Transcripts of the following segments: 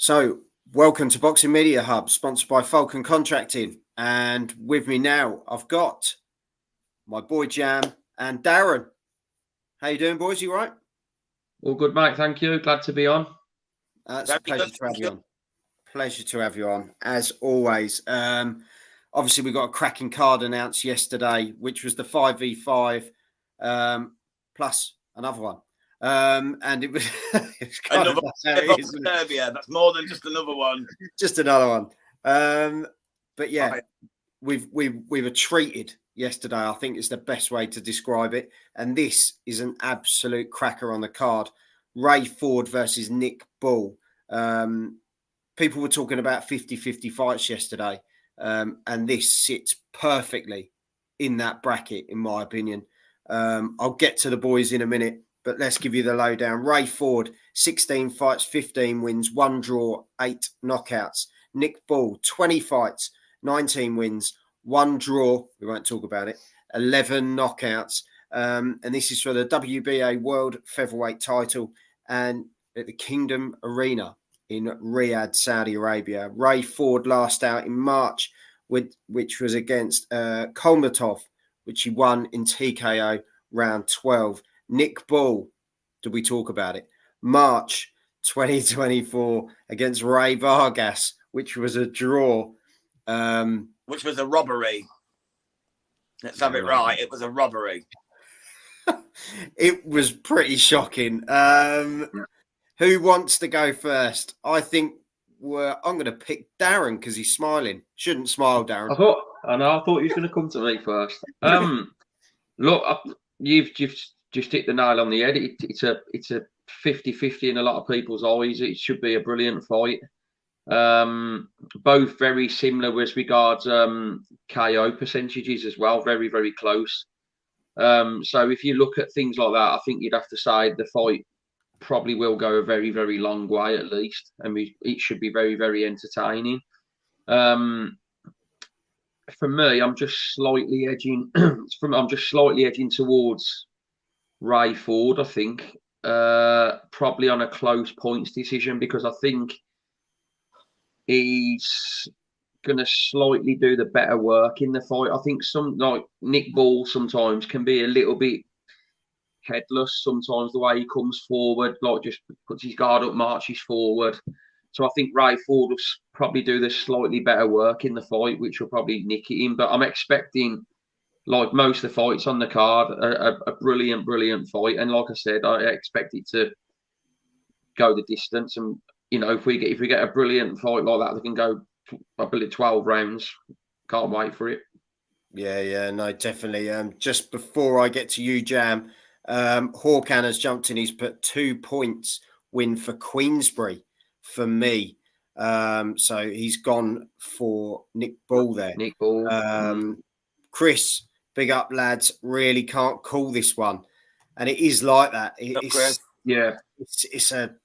So, welcome to Boxing Media Hub, sponsored by Falcon Contracting. And with me now, I've got my boy Jam and Darren. How you doing, boys? You all right? All good, mate. Thank you. Glad to be on. It's a pleasure to have you on. Pleasure to have you on, as always. Obviously, we got a cracking card announced yesterday, which was the 5v5 plus another one. And it was kind another of yeah, that's more than just another one. Just another one. But yeah, we were treated yesterday. I think is the best way to describe it. And this is an absolute cracker on the card. Ray Ford versus Nick Bull. People were talking about 50-50 fights yesterday. And this sits perfectly in that bracket, in my opinion. I'll get to the boys in a minute, but let's give you the lowdown. Ray Ford, 16 fights, 15 wins, 1 draw, 8 knockouts. Nick Bull, 20 fights, 19 wins, 1 draw. We won't talk about it. 11 knockouts. And this is for the WBA World Featherweight title and at the Kingdom Arena in Riyadh, Saudi Arabia. Ray Ford last out in March, which was against Kolmatov, which he won in TKO round 12. Nick Bull, did we talk about it? March 2024 against Ray Vargas, which was a draw. Which was a robbery. Let's have it right. It was a robbery. It was pretty shocking. Who wants to go first? I think I'm going to pick Darren because he's smiling. Shouldn't smile, Darren. I thought you were going to come to me first. Look, you've just hit the nail on the head. It's a 50-50 in a lot of people's eyes. It should be a brilliant fight. Both very similar as regards KO percentages as well. Very, very close. So if you look at things like that, I think you'd have to say the fight probably will go a very, very long way at least. I mean, it should be very, very entertaining. For me, I'm just slightly edging. I'm just slightly edging towards Ray Ford. I think probably on a close points decision because I think he's going to slightly do the better work in the fight. I think like Nick Bull sometimes can be a little bit headless sometimes the way he comes forward, like just puts his guard up, marches forward. So I think Ray Ford will probably do the slightly better work in the fight, which will probably nick it in. But I'm expecting, like most of the fights on the card, a brilliant, brilliant fight. And like I said, I expect it to go the distance. And you know, if we get a brilliant fight like that, they can go, I believe, 12 rounds. Can't wait for it. Yeah, no, definitely. Just before I get to you, Jam, Hawkan has jumped in. He's put 2 points win for Queensbury for me. So he's gone for Nick Bull there. Nick Bull. Chris, big up, lads. Really can't call this one, and it is like that. It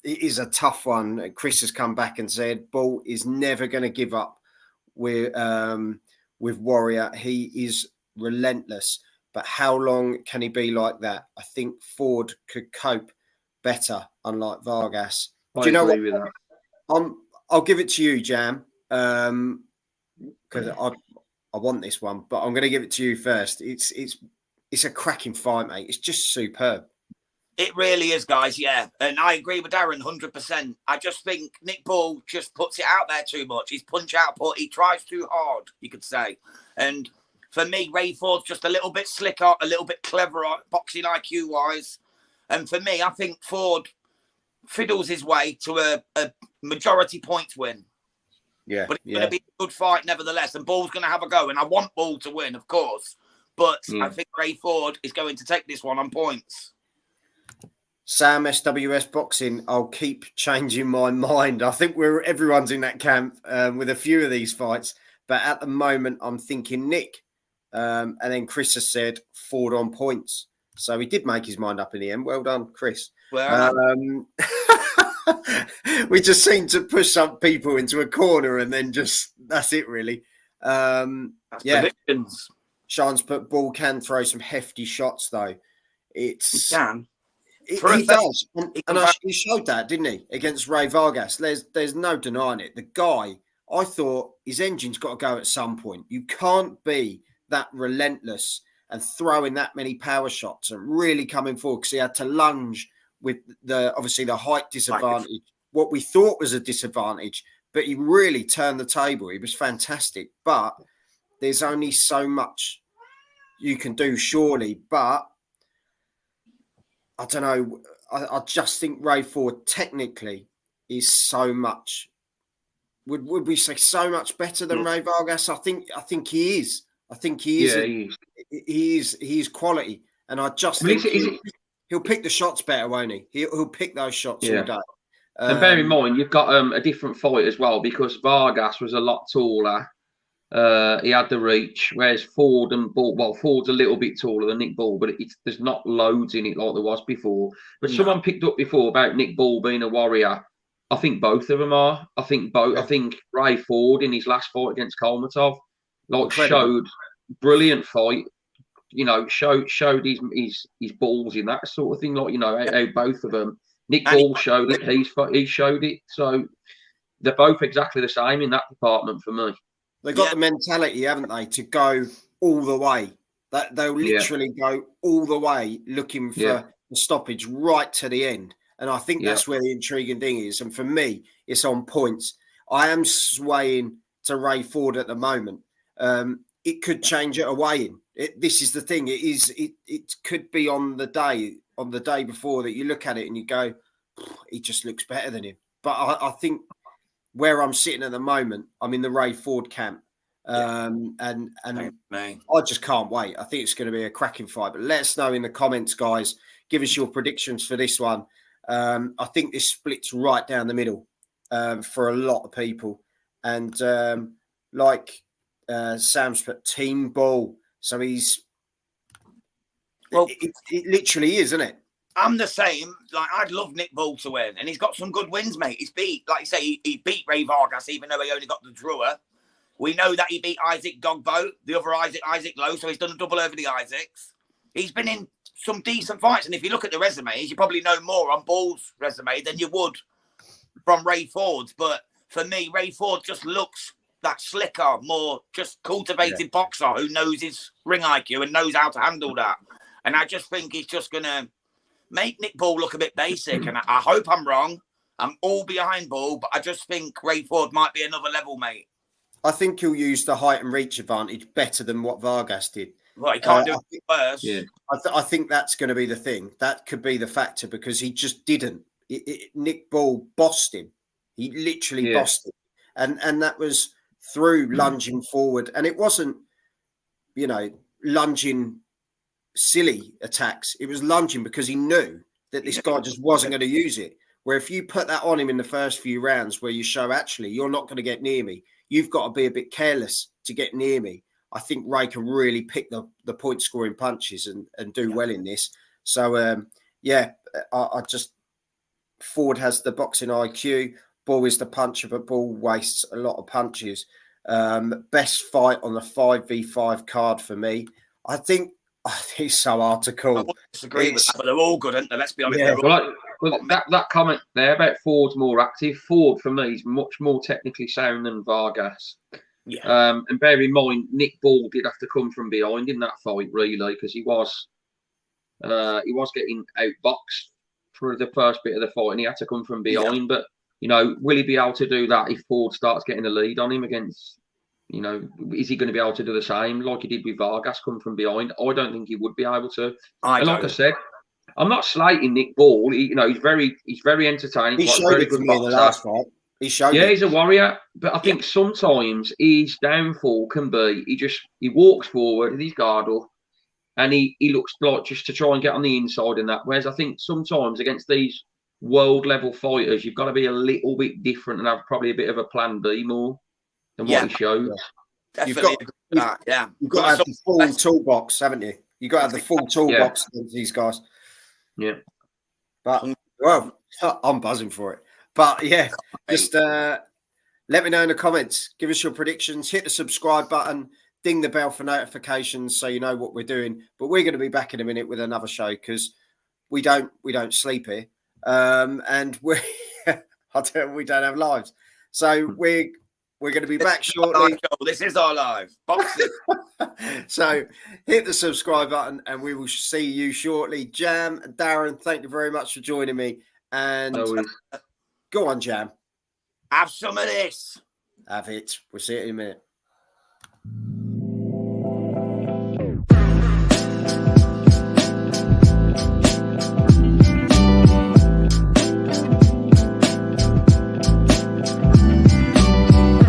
is a tough one. Chris has come back and said Bull is never going to give up with Warrior. He is relentless. But how long can he be like that? I think Ford could cope better, unlike Vargas. Do you know what? I'll give it to you, Jam, because I want this one, but I'm going to give it to you first. It's a cracking fight, mate. It's just superb. It really is, guys. Yeah, and I agree with Darren 100%. I just think Nick Bull just puts it out there too much. His punch output, he tries too hard, you could say, and. For me, Ray Ford's just a little bit slicker, a little bit cleverer, boxing IQ-wise. And for me, I think Ford fiddles his way to a majority points win. Yeah. But it's going to be a good fight nevertheless. And Bull's going to have a go. And I want Bull to win, of course. But I think Ray Ford is going to take this one on points. Sam, SWS Boxing, I'll keep changing my mind. I think everyone's in that camp with a few of these fights. But at the moment, I'm thinking Nick. And then Chris has said Ford on points. So he did make his mind up in the end. Well done, Chris. We just seem to push some people into a corner and then that's it, really. Predictions. Sean's put Bull can throw some hefty shots, though. He can. He does, he showed that, didn't he, against Ray Vargas? There's no denying it. The guy, I thought his engine's got to go at some point. You can't be that relentless and throwing that many power shots and really coming forward, because he had to lunge with obviously the height disadvantage, what we thought was a disadvantage, but he really turned the table. He was fantastic, but there's only so much you can do, surely. But I don't know. I just think Ray Ford technically is so much. Would we say so much better than Ray Vargas? I think he is. I think he is. Yeah, he is quality, and I just think he'll pick the shots better, won't he? He'll pick those shots all day. And bear in mind, you've got a different fight as well, because Vargas was a lot taller. He had the reach, whereas Ford and Bull, well, Ford's a little bit taller than Nick Bull, but there's not loads in it like there was before. But someone picked up before about Nick Bull being a warrior. I think both of them are. I think both. Yeah. I think Ray Ford in his last fight against Kolmatov, showed brilliant fight. You know, showed his balls in that sort of thing. Like, you know, how both of them. Nick Bull showed it. He showed it. So they're both exactly the same in that department for me. They've got the mentality, haven't they, to go all the way. That they'll literally go all the way, looking for the stoppage right to the end. And I think that's where the intriguing thing is. And for me, it's on points. I am swaying to Ray Ford at the moment. It could change at a weigh-in. This is the thing. It could be on the day before that you look at it and you go, he just looks better than him. But I think where I'm sitting at the moment, I'm in the Ray Ford camp. And I just can't wait. I think it's going to be a cracking fight. But let us know in the comments, guys. Give us your predictions for this one. I think this splits right down the middle for a lot of people. And Sam's put Team Bull. So he's... Well, it literally is, isn't it? I'm the same. Like, I'd love Nick Bull to win, and he's got some good wins, mate. He's beat, like you say, he beat Ray Vargas, even though he only got the drawer. We know that he beat Isaac Dogboat, the other Isaac Lowe, so he's done a double over the Isaacs. He's been in some decent fights, and if you look at the resumes, you probably know more on Bull's resume than you would from Ray Ford's. But for me, Ray Ford just looks that slicker, more just cultivated boxer who knows his ring IQ and knows how to handle that. And I just think he's just going to make Nick Bull look a bit basic. And I hope I'm wrong. I'm all behind Bull, but I just think Ray Ford might be another level, mate. I think he'll use the height and reach advantage better than what Vargas did. Well, he can't do it first. Yeah. I think that's going to be the thing. That could be the factor, because he just didn't. Nick Bull bossed him. He literally bossed him. And that was through lunging forward. And it wasn't, lunging silly attacks. It was lunging because he knew that this guy just wasn't going to use it. Where if you put that on him in the first few rounds, where you show, actually, you're not going to get near me, you've got to be a bit careless to get near me, I think Ray can really pick the point scoring punches and do well in this. So I just, Ford has the boxing IQ, Bull is the puncher, but Bull wastes a lot of punches. Best fight on the 5v5 card for me. I think it's so hard to call. I wouldn't disagree with that, but they're all good, aren't they? Let's be honest. Yeah. Well, that comment there about Ford's more active. Ford, for me, is much more technically sound than Vargas. Yeah. And bear in mind, Nick Bull did have to come from behind in that fight, really, because he was getting outboxed for the first bit of the fight, and he had to come from behind. Yeah. But will he be able to do that if Ford starts getting a lead on him against? Is he going to be able to do the same like he did with Vargas, come from behind? I don't think he would be able to. Like I said, I'm not slating Nick Bull. He's very entertaining. He showed very good in the last fight. He showed it. He's a warrior. But I think sometimes his downfall can be he walks forward with his guard up, and he looks like just to try and get on the inside and that. Whereas I think sometimes against these world level fighters, you've got to be a little bit different and have probably a bit of a plan B more than what he shows. Yeah. You've got to have the full toolbox, haven't you? You've got to have the full toolbox against these guys. Yeah. But, well, I'm buzzing for it. But, just let me know in the comments. Give us your predictions. Hit the subscribe button. Ding the bell for notifications so you know what we're doing. But we're going to be back in a minute with another show because we don't sleep here, and we we don't have lives. So we're going to be back shortly. This is our live boxing. So hit the subscribe button, and we will see you shortly. Jam and Darren, thank you very much for joining me. And go on, Jam. Have some of this. Have it. We'll see it in a minute.